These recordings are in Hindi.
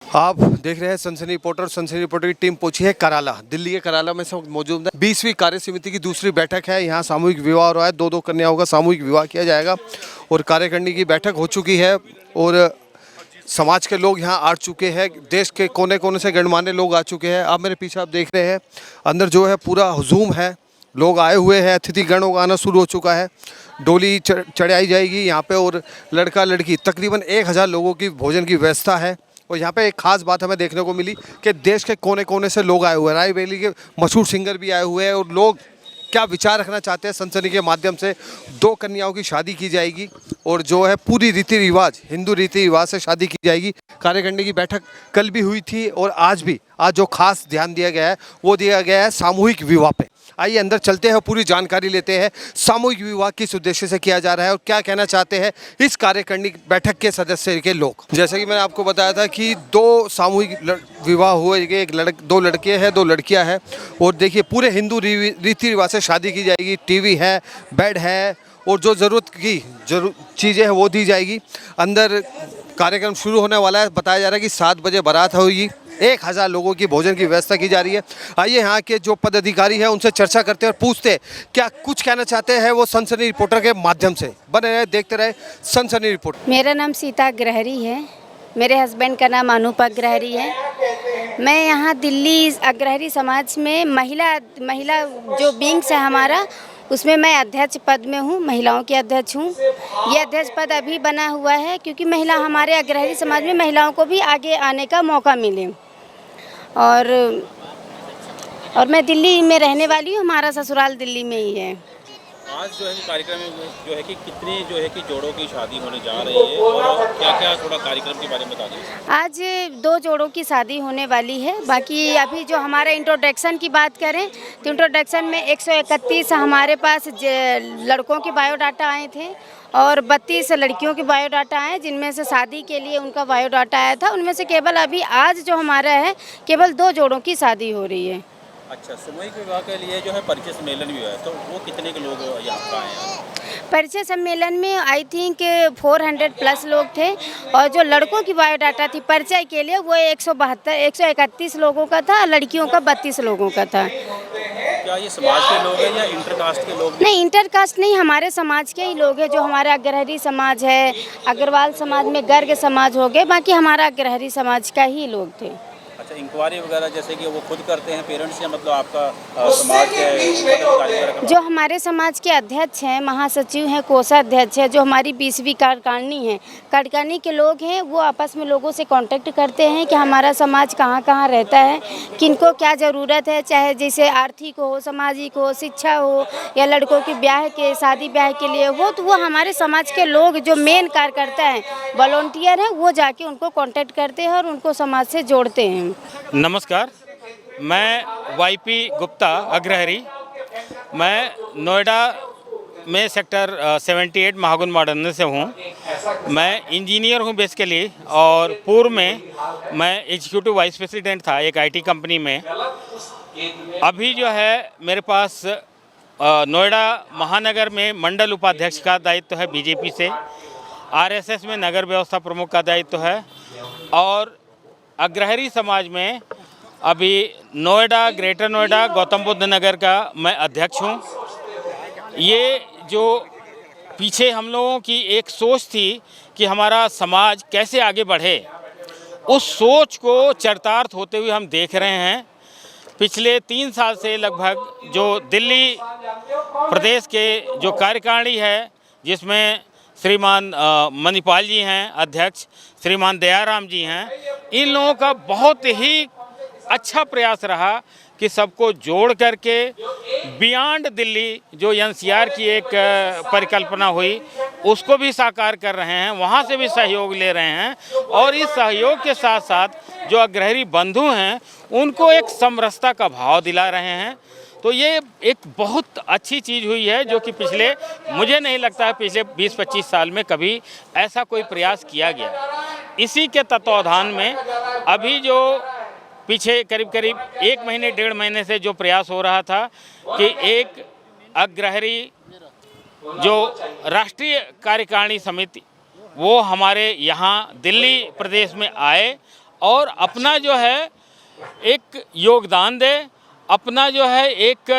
आप देख रहे हैं सनसनी रिपोर्टर। सनसनी रिपोर्टर की टीम पहुंची है कराला, दिल्ली के कराला में सब मौजूद है। 20वीं कार्य समिति की दूसरी बैठक है। यहाँ सामूहिक विवाह हो रहा है, दो कन्याओं का सामूहिक विवाह किया जाएगा और कार्यकारिणी की बैठक हो चुकी है और समाज के लोग यहाँ आ चुके हैं। देश के कोने कोने से गणमान्य लोग आ चुके हैं। आप मेरे पीछे आप देख रहे हैं, अंदर जो है पूरा हुजूम है, लोग आए हुए हैं। अतिथि गणों का आना शुरू हो चुका है। डोली चढ़ाई जाएगी यहाँ पे और लड़का लड़की तकरीबन 1000 लोगों की भोजन की व्यवस्था है। और यहाँ पे एक खास बात हमें देखने को मिली कि देश के कोने कोने से लोग आए हुए हैं। रायबरेली के मशहूर सिंगर भी आए हुए हैं और लोग क्या विचार रखना चाहते हैं। सनसनी के माध्यम से 2 कन्याओं की शादी की जाएगी और जो है पूरी रीति रिवाज, हिंदू रीति रिवाज से शादी की जाएगी। कार्यकारिणी की बैठक कल भी हुई थी और आज भी। आज जो खास ध्यान दिया गया है वो दिया गया है सामूहिक विवाह पे। आइए अंदर चलते हैं, पूरी जानकारी लेते हैं। सामूहिक विवाह किस उद्देश्य से किया जा रहा है और क्या कहना चाहते हैं इस कार्यकारिणी बैठक के सदस्य के लोग। जैसे कि मैंने आपको बताया था कि 2 सामूहिक विवाह हुए, एक 2 लड़के हैं, 2 लड़कियां हैं और देखिए पूरे हिंदू रीति रिवाज से शादी की जाएगी। टीवी है, बेड है और जो ज़रूरत की चीज़ें हैं वो दी जाएगी। अंदर कार्यक्रम शुरू होने वाला है। बताया जा रहा है कि 7 बजे बारात होगी। 1000 लोगों की भोजन की व्यवस्था की जा रही है। आइए यहाँ के जो पदाधिकारी हैं उनसे चर्चा करते हैं और पूछते हैं क्या कुछ कहना चाहते हैं वो सनसनी रिपोर्टर के माध्यम से। बने रहे, देखते रहे सनसनी रिपोर्ट। मेरा नाम सीता अग्रहरी है। मेरे हस्बैंड का नाम अनूप अग्रहरी है। मैं यहाँ दिल्ली अग्रहरी समाज में महिला जो विंग्स है हमारा, उसमें मैं अध्यक्ष पद में हूँ, महिलाओं की अध्यक्ष हूँ। ये अध्यक्ष पद अभी बना हुआ है क्योंकि महिला हमारे अग्रहरी समाज में महिलाओं को भी आगे आने का मौका मिले। और मैं दिल्ली में रहने वाली हूँ, हमारा ससुराल दिल्ली में ही है। आज जो है कि कार्यक्रम में जो है कि कितने जो है कि जोड़ों की शादी होने जा रही है और क्या-क्या थोड़ा कार्यक्रम के बारे में बता दीजिए। आज 2 जोड़ों की शादी होने वाली है। बाकी अभी जो हमारा इंट्रोडक्शन की बात करें तो इंट्रोडक्शन में 131 हमारे पास लड़कों के बायोडाटा आए थे और 32 लड़कियों के बायोडाटा आए, जिनमें से शादी के लिए उनका बायोडाटा आया था। उनमें से केवल अभी आज जो हमारा है केवल 2 जोड़ों की शादी हो रही है। अच्छा, सामूहिक विवाह के लिए जो है परिचय सम्मेलन भी हुआ है, तो वो कितने के लोग यहाँ पर आए हैं? परिचय सम्मेलन में आई थिंक 400 प्लस लोग थे और जो लड़कों की बायोडाटा थी परिचय के लिए वो 131 लोगों का था, लड़कियों का 32 लोगों का था। क्या ये समाज के लोग हैं या इंटरकास्ट के लोग? नहीं, इंटरकास्ट नहीं, हमारे समाज के ही लोग हैं। जो हमारा अग्रहरी समाज है, अग्रवाल समाज में गर्ग समाज हो गए, बाकी हमारा अग्रहरी समाज का ही लोग थे। अच्छा, इंक्वायरी वगैरह जैसे कि वो खुद करते हैं पेरेंट्स या मतलब आपका समाज के जो हमारे समाज के अध्यक्ष हैं, महासचिव हैं, कोषाध्यक्ष है, जो हमारी 20वीं कार्यकारिणी है, कार्यकारिणी के लोग हैं, वो आपस में लोगों से कांटेक्ट करते हैं कि हमारा समाज कहाँ कहाँ रहता है, किनको क्या ज़रूरत है, चाहे जैसे आर्थिक हो, सामाजिक हो, शिक्षा हो या लड़कों के ब्याह के शादी ब्याह के लिए हो, तो वो हमारे समाज के लोग जो मेन कार्यकर्ता हैं, वॉलंटियर हैं, वो जाके उनको कॉन्टेक्ट करते हैं और उनको समाज से जोड़ते हैं। नमस्कार, मैं वाईपी गुप्ता अग्रहरी। मैं नोएडा में सेक्टर 78 महागुन मॉडर्न से हूँ। मैं इंजीनियर हूँ बेसिकली और पूर्व में मैं एग्जीक्यूटिव वाइस प्रेसिडेंट था एक आईटी कंपनी में। अभी जो है मेरे पास नोएडा महानगर में मंडल उपाध्यक्ष का दायित्व है बीजेपी से, आरएसएस में नगर व्यवस्था प्रमुख का दायित्व है और अग्रहरी समाज में अभी नोएडा, ग्रेटर नोएडा, गौतम बुद्ध नगर का मैं अध्यक्ष हूँ। ये जो पीछे हम लोगों की एक सोच थी कि हमारा समाज कैसे आगे बढ़े, उस सोच को चरितार्थ होते हुए हम देख रहे हैं। पिछले 3 साल से लगभग जो दिल्ली प्रदेश के जो कार्यकारिणी है, जिसमें श्रीमान मणिपाल जी हैं अध्यक्ष, श्रीमान दयाराम जी हैं, इन लोगों का बहुत ही अच्छा प्रयास रहा कि सबको जोड़ करके बियॉन्ड दिल्ली जो एनसीआर की एक परिकल्पना हुई उसको भी साकार कर रहे हैं, वहाँ से भी सहयोग ले रहे हैं और इस सहयोग के साथ साथ जो अग्रहरी बंधु हैं उनको एक समरसता का भाव दिला रहे हैं। तो ये एक बहुत अच्छी चीज़ हुई है जो कि मुझे नहीं लगता है पिछले 20-25 साल में कभी ऐसा कोई प्रयास किया गया। इसी के तत्वावधान में अभी जो पीछे करीब 1 महीने 1.5 महीने से जो प्रयास हो रहा था कि एक अग्रहरी जो राष्ट्रीय कार्यकारिणी समिति वो हमारे यहाँ दिल्ली प्रदेश में आए और अपना जो है एक योगदान दे, अपना जो है एक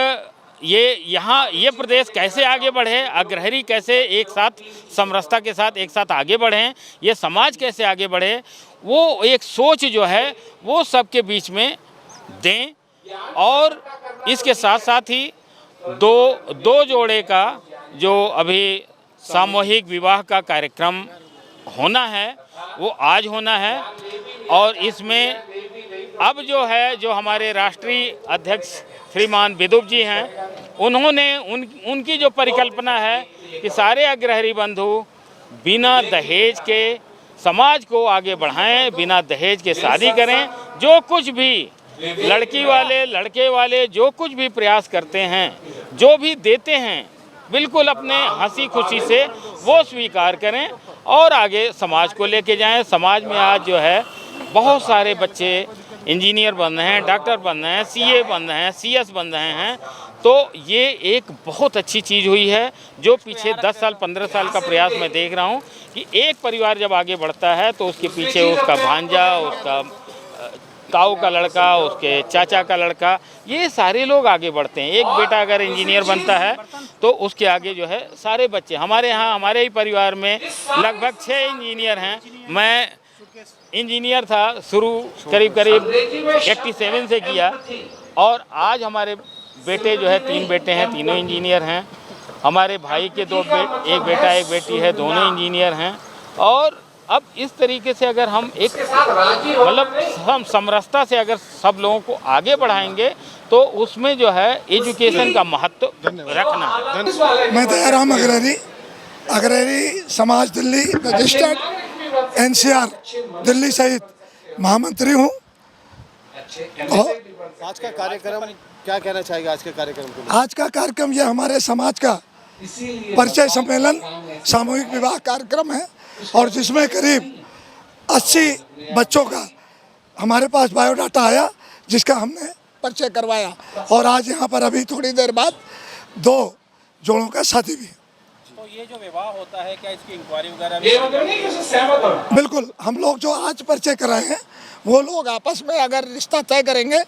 ये प्रदेश कैसे आगे बढ़े, अग्रहरी कैसे एक साथ समरसता के साथ एक साथ आगे बढ़ें, ये समाज कैसे आगे बढ़े, वो एक सोच जो है वो सबके बीच में दें। और इसके साथ साथ ही दो जोड़े का जो अभी सामूहिक विवाह का कार्यक्रम होना है वो आज होना है। और इसमें अब जो हमारे राष्ट्रीय अध्यक्ष श्रीमान विदुप जी हैं, उन्होंने उनकी जो परिकल्पना है कि सारे अग्रहरी बंधु बिना दहेज के समाज को आगे बढ़ाएं, बिना दहेज के शादी करें। जो कुछ भी लड़की वाले लड़के वाले जो कुछ भी प्रयास करते हैं, जो भी देते हैं, बिल्कुल अपने हंसी खुशी से वो स्वीकार करें और आगे समाज को लेके जाएं। समाज में आज जो है बहुत सारे बच्चे इंजीनियर बन रहे हैं, डॉक्टर बन रहे हैं, सीए बन रहे हैं, सीएस बन रहे हैं। तो ये एक बहुत अच्छी चीज़ हुई है जो पीछे 10 साल 15 साल का प्रयास मैं देख रहा हूँ कि एक परिवार जब आगे बढ़ता है तो उसके पीछे उसका भांजा, उसका ताऊ का लड़का, उसके चाचा का लड़का, ये सारे लोग आगे बढ़ते हैं। एक बेटा अगर इंजीनियर बनता है तो उसके आगे जो है सारे बच्चे। हमारे यहाँ हमारे ही परिवार में लगभग 6 इंजीनियर हैं। मैं इंजीनियर था शुरू करीब 87 से किया और आज हमारे बेटे जो है 3 बेटे हैं, तीनों इंजीनियर हैं। हमारे भाई के एक बेटा एक बेटी है, दोनों इंजीनियर हैं। और अब इस तरीके से अगर हम एक मतलब हम समरसता से अगर सब लोगों को आगे बढ़ाएंगे तो उसमें जो है एजुकेशन का महत्व रखना है। मैं दयाराम अग्रहरी समाज दिल्ली रजिस्टर्ड NCR दिल्ली सहित महामंत्री हूँ। और आज का कार्यक्रम क्या कहना चाहेगा? आज के कार्यक्रम को आज का कार्यक्रम यह हमारे समाज का परिचय सम्मेलन सामूहिक विवाह कार्यक्रम है और जिसमें करीब 80 बच्चों का हमारे पास बायोडाटा आया जिसका हमने परिचय करवाया। और आज यहाँ पर अभी थोड़ी देर बाद 2 जोड़ों का शादी भी। तो ये जो विवाह होता है क्या इसकी इंक्वायरी वगैरह भी? बिल्कुल, हम लोग जो आज परिचय कराए हैं वो लोग आपस में अगर रिश्ता तय करेंगे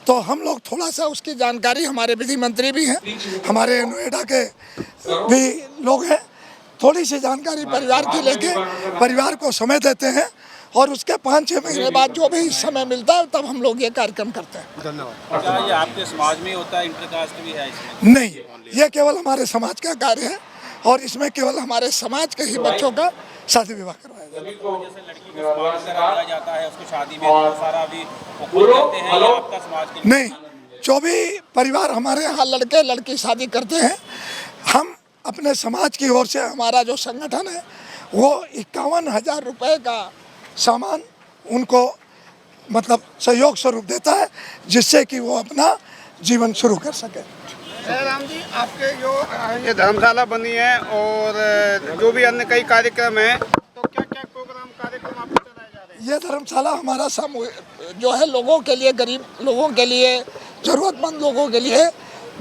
तो हम लोग थोड़ा सा उसकी जानकारी, हमारे विधि मंत्री भी हैं, हमारे नोएडा के भी लोग हैं, थोड़ी सी जानकारी परिवार की लेके परिवार को समय देते हैं और उसके 5-6 महीने बाद जो भी समय मिलता है तब हम लोग ये कार्यक्रम करते हैं। धन्यवाद। क्या ये आपके समाज में होता है, इंटरकास्ट भी है इसमें? नहीं, ये केवल हमारे समाज का कार्य है और इसमें केवल हमारे समाज के ही बच्चों का शादी विवाह करवाया जाता है। जैसे लड़की को समाज से दिया जाता है उसको शादी में तो सारा भी वो खुद करते हैं या आपका समाज के? नहीं, जो भी परिवार हमारे यहाँ लड़के लड़की शादी करते हैं, हम अपने समाज की ओर से हमारा जो संगठन है वो 51,000 रुपये का सामान उनको मतलब सहयोग स्वरूप देता है जिससे कि वो अपना जीवन शुरू कर सके। राम जी, आपके जो ये धर्मशाला बनी है और जो भी अन्य कई कार्यक्रम हैं, तो क्या क्या प्रोग्राम कार्यक्रम आपके चलाए जा रहे हैं? ये धर्मशाला हमारा सामूहिक जो है लोगों के लिए, गरीब लोगों के लिए, ज़रूरतमंद लोगों के लिए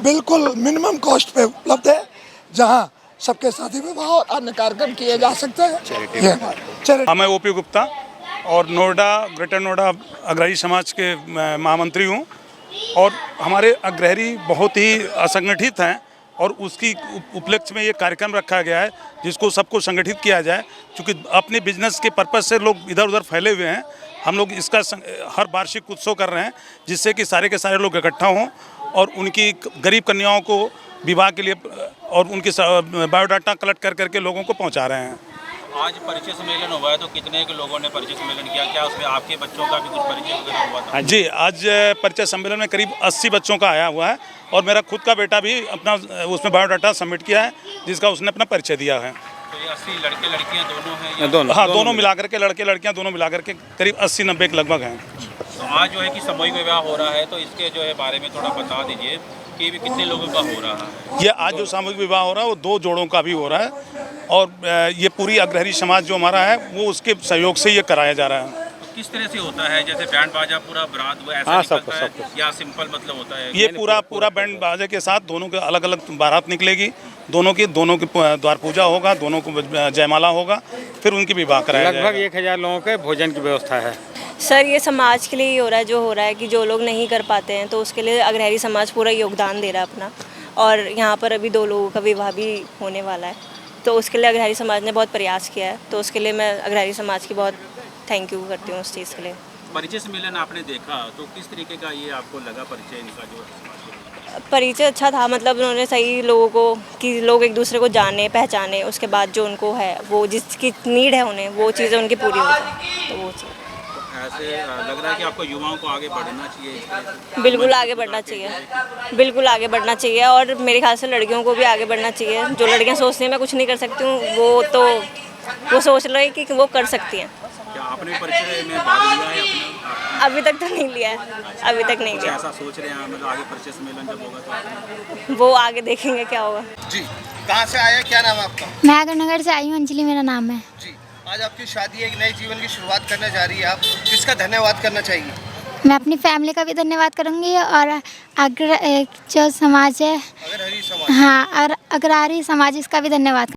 बिल्कुल मिनिमम कॉस्ट पे उपलब्ध है जहाँ सबके शादी विवाह और अन्य कार्यक्रम किए जा सकते हैं। मैं OP गुप्ता और नोएडा, ग्रेटर नोएडा अग्रहरी समाज के महामंत्री हूँ। और हमारे अग्रहरी बहुत ही असंगठित हैं और उसकी उपलक्ष्य में ये कार्यक्रम रखा गया है जिसको सबको संगठित किया जाए। क्योंकि अपने बिजनेस के पर्पज़ से लोग इधर उधर फैले हुए हैं, हम लोग इसका हर वार्षिक उत्सव कर रहे हैं जिससे कि सारे के सारे लोग इकट्ठा हों और उनकी गरीब कन्याओं को विवाह के लिए और उनके बायोडाटा कलेक्ट कर करके लोगों को पहुंचा रहे हैं। आज परिचय सम्मेलन हुआ है तो कितने के लोगों ने परिचय सम्मेलन किया? क्या उसमें आपके बच्चों का भी कुछ परिचय वगैरह हुआ था? जी, आज परिचय सम्मेलन में करीब 80 बच्चों का आया हुआ है और मेरा खुद का बेटा भी अपना उसमें बायोडाटा सबमिट किया है जिसका उसने अपना परिचय दिया है। तो ये 80 लड़के लड़कियाँ दोनों हैं? दोनों मिलाकर के लड़के लड़कियाँ दोनों मिलाकर के करीब 80-90 के लगभग हैं। तो आज जो है कि सामूहिक विवाह हो रहा है तो इसके जो है बारे में थोड़ा बता दीजिए कि भी कितने लोगों का हो रहा है? ये आज जो सामूहिक विवाह हो रहा है वो 2 जोड़ों का भी हो रहा है और ये पूरी अग्रहरी समाज जो हमारा है वो उसके सहयोग से ये कराया जा रहा है। तो किस तरह से होता है? जैसे बैंड बाजा पूरा बारात वो ऐसा निकलता है या सिंपल मतलब होता है? ये पूरा बैंड बाजे के साथ दोनों के अलग अलग बारात निकलेगी दोनों की द्वार पूजा होगा, दोनों को जयमाला होगा, फिर उनकी विवाह कराया जाएगा। लगभग 1000 लोगों के भोजन की व्यवस्था है। सर ये समाज के लिए ही हो रहा है, जो हो रहा है कि जो लोग नहीं कर पाते हैं तो उसके लिए अग्रहरी समाज पूरा योगदान दे रहा है अपना। और यहाँ पर अभी 2 लोगों का विवाह भी होने वाला है, तो उसके लिए अग्रहरी समाज ने बहुत प्रयास किया है, तो उसके लिए मैं अग्रहरी समाज की बहुत थैंक यू करती हूँ उस चीज़ के लिए। परिचय सम्मेलन आपने देखा तो किस तरीके का ये आपको लगा परिचय इनका जो परिचय अच्छा था, मतलब उन्होंने सही लोगों को कि लोग एक दूसरे को जाने पहचाने, उसके बाद जो उनको है वो जिसकी नीड है उन्हें वो चीज़ें उनकी पूरी हो जाए, तो वो चीज़ ऐसे लग रहा है कि आपको युवाओं को आगे बढ़ना चाहिए इस तरह से? बिल्कुल आगे बढ़ना चाहिए, बिल्कुल आगे बढ़ना चाहिए। और मेरे ख्याल से लड़कियों को भी आगे बढ़ना चाहिए। जो लड़कियां सोचती हैं मैं कुछ नहीं कर सकती हूँ, वो सोच रहे हैं कि वो कर सकती हैं। क्या आपने परिचय में भाग लिया है अपना? अभी तक तो नहीं लिया है, अभी तक नहीं कुछ लिया। ऐसा सोच रहे हैं मतलब आगे परिचय सम्मेलन जब होगा तो आपने? वो आगे देखेंगे क्या होगा। जी, कहाँ से आया, क्या नाम है आपका? मैं आगरनगर से आई हूँ, अंजलि मेरा नाम है। जी, आज आपकी शादी है, एक नए जीवन की शुरुआत करने जा रही है, आप किसका धन्यवाद करना चाहिए? मैं अपनी फैमिली का भी धन्यवाद करूँगी और जो समाज है, अग्रहरी समाज। हाँ, और अग्रहरी समाज, इसका भी धन्यवाद।